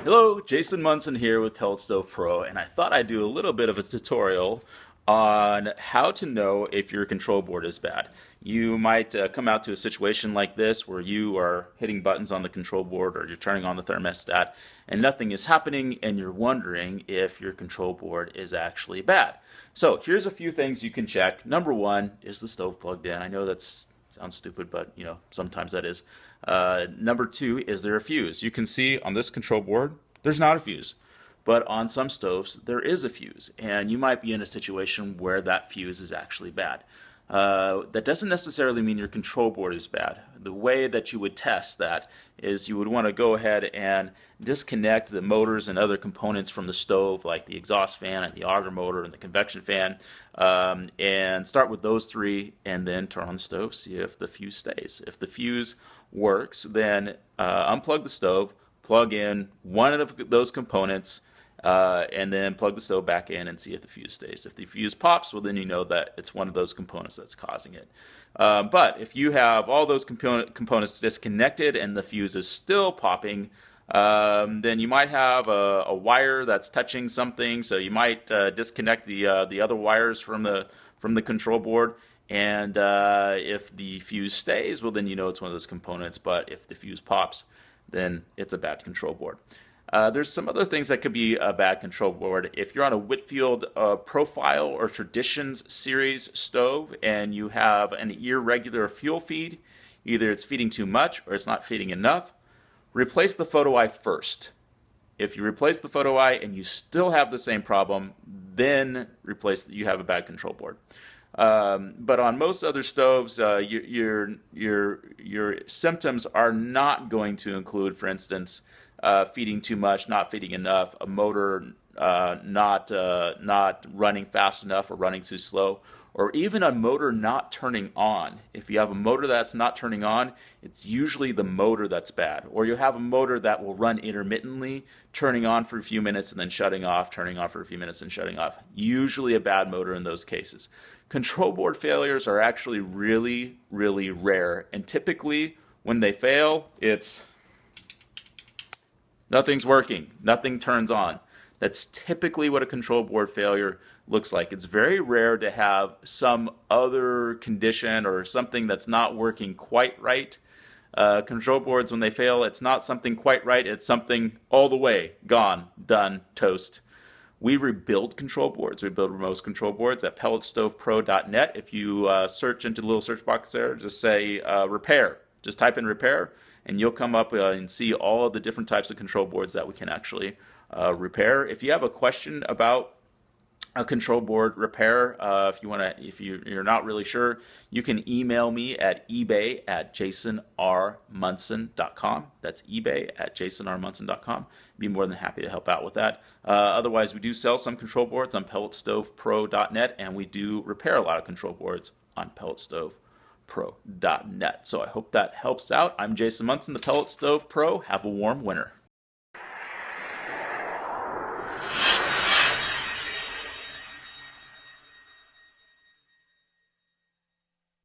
Hello, Jason Munson here with Pellet Stove Pro, and I thought I'd do a little bit of a tutorial on how to know if your control board is bad. You might come out to a situation like this where you are hitting buttons on the control board or you're turning on the thermostat and nothing is happening and you're wondering if your control board is actually bad. So here's a few things you can check. Number one, is the stove plugged in? I know that sounds stupid, but sometimes that is. Number two, is there a fuse? You can see on this control board, there's not a fuse. But on some stoves, there is a fuse, and you might be in a situation where that fuse is actually bad. That doesn't necessarily mean your control board is bad. The way that you would test that is you would want to go ahead and disconnect the motors and other components from the stove, like the exhaust fan and the auger motor and the convection fan, and start with those three, and then turn on the stove, see if the fuse stays. If the fuse works, then unplug the stove, plug in one of those components, and then plug the stove back in and see if the fuse stays. If the fuse pops, well, then you know that it's one of those components that's causing it. But if you have all those components disconnected and the fuse is still popping, then you might have a wire that's touching something. So you might disconnect the other wires from the control board. And if the fuse stays, well, then you know it's one of those components. But if the fuse pops, then it's a bad control board. There's some other things that could be a bad control board. If you're on a Whitfield Profile or Traditions series stove and you have an irregular fuel feed, either it's feeding too much or it's not feeding enough, replace the photo eye first. If you replace the photo eye and you still have the same problem, then you have a bad control board. But on most other stoves, your symptoms are not going to include, for instance, feeding too much, not feeding enough, a motor not running fast enough or running too slow, or even a motor not turning on. If you have a motor that's not turning on, it's usually the motor that's bad. Or you have a motor that will run intermittently, turning on for a few minutes and then shutting off, turning on for a few minutes and shutting off. Usually a bad motor in those cases. Control board failures are actually really, really rare. And typically, when they fail, it's nothing's working, nothing turns on. That's typically what a control board failure looks like. It's very rare to have some other condition or something that's not working quite right. Control boards, when they fail, it's not something quite right, it's something all the way gone, done, toast. We rebuild control boards. We build remote control boards at pelletstovepro.net. If you search into the little search box there, just say repair. Just type in repair, and you'll come up and see all of the different types of control boards that we can actually repair. If you have a question about a control board repair, if you're not really sure, you can email me at ebay@jasonrmunson.com. That's ebay@jasonrmunson.com. Be more than happy to help out with that. Otherwise, we do sell some control boards on pelletstovepro.net, and we do repair a lot of control boards on pelletstovepro.net. So I hope that helps out. I'm Jason Munson, the Pellet Stove Pro. Have a warm winter.